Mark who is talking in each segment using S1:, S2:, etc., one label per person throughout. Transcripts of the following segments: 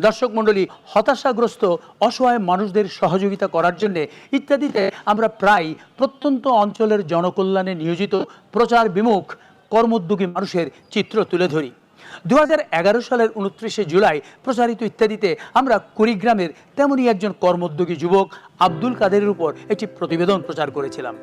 S1: দর্শক মণ্ডলী, হতাশাগ্রস্ত অসহায় মানুষদের সহযোগিতা করার জন্য ইত্যাদিতে আমরা প্রায় প্রত্যন্ত অঞ্চলের জনকল্যাণে নিয়োজিত প্রচার বিমুখ কর্মোদ্যোগী মানুষের চিত্র তুলে ধরি। 2011 সালের 29শে জুলাই প্রচারিত ইত্যাদিতে আমরা কুড়িগ্রামের তেমনই একজন কর্মোদ্যোগী যুবক আব্দুল কাদেরের উপর একটি প্রতিবেদন প্রচার করেছিলাম।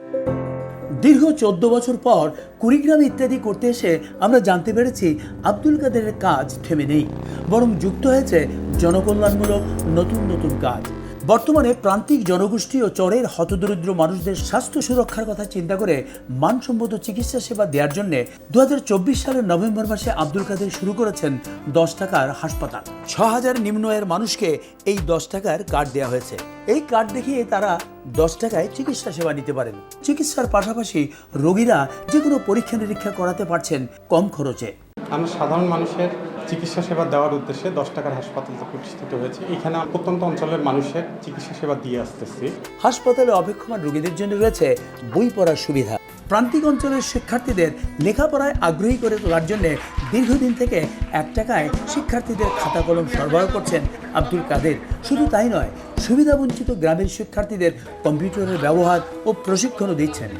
S1: দীর্ঘ 14 বছর পর কুড়িগ্রামে ইত্যাদি করতে এসে আমরা জানতে পেরেছি আব্দুল কাদেরের কাজ থেমে নেই, বরং যুক্ত হয়েছে জনকল্যাণমূলক নতুন নতুন কাজ। বর্তমানে প্রান্তিক জনগোষ্ঠী ও চরের হতদরিদ্র মানুষদের স্বাস্থ্য সুরক্ষার কথা চিন্তা করে মানসম্মত চিকিৎসা সেবা দেওয়ার জন্য 2024 সালের নভেম্বর মাসে আব্দুল কাদের শুরু করেছেন 10 টাকার হাসপাতাল। 6000 নিম্ন আয়ের মানুষকে এই 10 টাকার কার্ড দেওয়া হয়েছে। এই কার্ড দেখিয়ে তারা 10 টাকায় চিকিৎসা সেবা নিতে পারেন। চিকিৎসার পাশাপাশি রোগীরা যে কোনো পরীক্ষা নিরীক্ষা করাতে পারছেন কম খরচে।
S2: আমরা সাধারণ মানুষের চিকিৎসা সেবা দেওয়ার উদ্দেশ্যে 10 টাকার হাসপাতাল প্রতিষ্ঠিত হয়েছে। এখানে প্রত্যন্ত অঞ্চলের মানুষের চিকিৎসা সেবা দিয়ে আসতেছি।
S1: হাসপাতালে অপেক্ষমান রোগীদের জন্য রয়েছে বই পড়ার সুবিধা। প্রান্তিক অঞ্চলের শিক্ষার্থীদের লেখাপড়ায় আগ্রহী করে তোলার জন্য দীর্ঘদিন থেকে 1 টাকায় শিক্ষার্থীদের খাতা কলম সরবরাহ করছেন আব্দুল কাদের। শুধু তাই নয়, সুবিধাবঞ্চিত গ্রামের শিক্ষার্থীদের কম্পিউটারের ব্যবহার ও প্রশিক্ষণও দিচ্ছেন।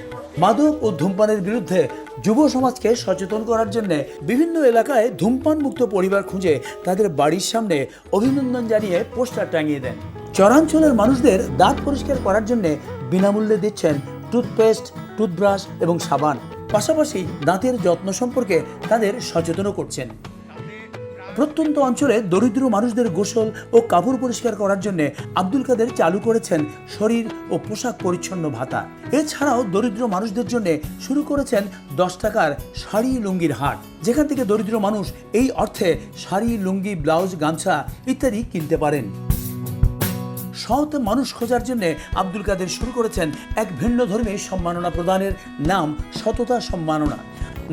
S1: মাদক ও ধূমপানের বিরুদ্ধে যুব সমাজকে সচেতন করার জন্য বিভিন্ন এলাকায় ধূমপান মুক্ত পরিবার খুঁজে তাদের বাড়ির সামনে অভিনন্দন জানিয়ে পোস্টার টাঙিয়ে দেন। চরাঞ্চলের মানুষদের দাঁত পরিষ্কার করার জন্য বিনামূল্যে দিচ্ছেন টুথপেস্ট, টুথব্রাশ এবং সাবান। পাশাপাশি দাঁতের যত্ন সম্পর্কে তাদের সচেতনও করছেন। প্রত্যন্ত অঞ্চলে দরিদ্র মানুষদের গোসল ও কাপড় পরিষ্কার করার জন্য আব্দুল কাদের চালু করেছেন শরীর ও পোশাক পরিচ্ছন্ন ভাতা। এছাড়াও দরিদ্র মানুষদের জন্য শুরু করেছেন 10 টাকার শাড়ি লুঙ্গির হাট, যেখান থেকে দরিদ্র মানুষ এই অর্থে শাড়ি, লুঙ্গি, ব্লাউজ, গামছা ইত্যাদি কিনতে পারেন। সৎ মানুষ খোঁজার জন্য আব্দুল কাদের শুরু করেছেন এক ভিন্ন ধর্মী সম্মাননা প্রদানের নাম সততা সম্মাননা।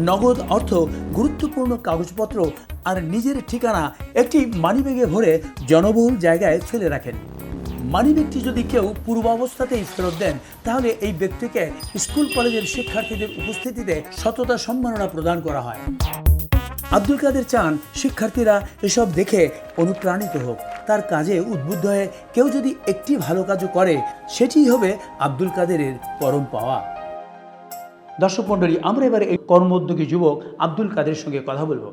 S1: নগদ অর্থ, গুরুত্বপূর্ণ কাগজপত্র আর নিজের ঠিকানা একটি মানিব্যাগে ভরে জনবহুল জায়গায় ফেলে রাখেন। মানিব্যাগটি যদি কেউ পূর্বাবস্থাতেই ফেরত দেন, তাহলে এই ব্যক্তিকে স্কুল কলেজের শিক্ষার্থীদের উপস্থিতিতে সততা সম্মাননা প্রদান করা হয়। আব্দুল কাদের চান শিক্ষার্থীরা এসব দেখে অনুপ্রাণিত হোক। তার কাজে উদ্বুদ্ধ হয়ে কেউ যদি একটি ভালো কাজও করে, সেটিই হবে আব্দুল কাদেরের পরম পাওয়া। দর্শক মণ্ডলী, আমরা এবারে এই কর্মোদ্যোগী যুবক আব্দুল কাদের সঙ্গে কথা বলবো।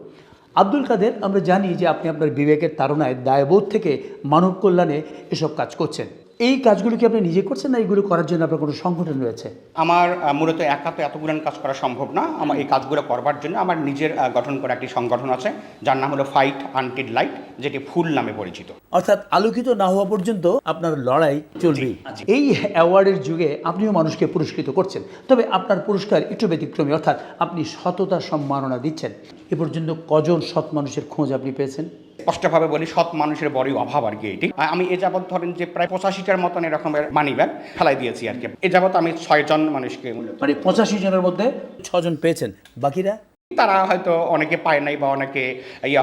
S1: আব্দুল কাদের, আমরা জানি যে আপনি আপনার বিবেকের তাড়নায় দায়বোধ থেকে মানব কল্যাণে এসব কাজ করছেন। এই কাজগুলো কি আপনি নিজে করছেন, না এগুলো করার জন্য আপনার কোনো সংগঠন রয়েছে?
S3: আমার মূলত একা তো এতগুলো কাজ করা সম্ভব না। আমার এই কাজগুলো করবার জন্য আমার নিজের গঠন করা একটি সংগঠন আছে, যার নাম হলো ফাইট আনটিল লাইট, যেটি ফুল নামে পরিচিত।
S1: অর্থাৎ আলোকিত না হওয়া পর্যন্ত আপনার লড়াই চলবেই। এই অ্যাওয়ার্ডের যুগে আপনিও মানুষকে পুরস্কৃত করছেন, তবে আপনার পুরস্কার একটু ব্যতিক্রমী, অর্থাৎ আপনি সততা সম্মাননা দিচ্ছেন। এ পর্যন্ত কজন সৎ মানুষের খোঁজ আপনি পেয়েছেন?
S3: স্পষ্টভাবে বলি, সৎ মানুষের বড়ই অভাব আর কি। এটি আমি এ যাবৎ ধরেন যে প্রায় 85টার মতন এরকমের মানি ব্যাগ ফেলাই দিয়েছি আর কি। এ যাবৎ আমি 6 জন মানুষকে,
S1: মানে 85 জনের মধ্যে 6 জন পেয়েছেন, বাকিরা
S3: তারা হয়তো অনেকে পায় নাই বা অনেকে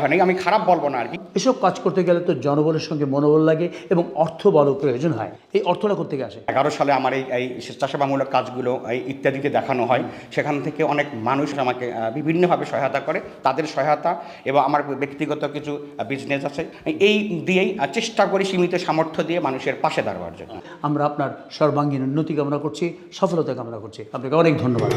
S3: হয় নাই, আমি খারাপ বলবো না আর কি।
S1: এসব কাজ করতে গেলে তো জনবলের সঙ্গে মনোবল লাগে এবং অর্থ বলও প্রয়োজন হয়। এই অর্থটা করতে আসে
S3: 11 সালে আমার এই স্বেচ্ছাসেবামূলক কাজগুলো এই ইত্যাদিতে দেখানো হয়। সেখান থেকে অনেক মানুষ আমাকে বিভিন্নভাবে সহায়তা করে। তাদের সহায়তা এবং আমার ব্যক্তিগত কিছু বিজনেস আছে, এই দিয়েই চেষ্টা করি সীমিত সামর্থ্য দিয়ে মানুষের পাশে দাঁড়াবার জন্য।
S1: আমরা আপনার সর্বাঙ্গীন উন্নতি কামনা করছি, সফলতা কামনা করছি। আপনাকে অনেক ধন্যবাদ।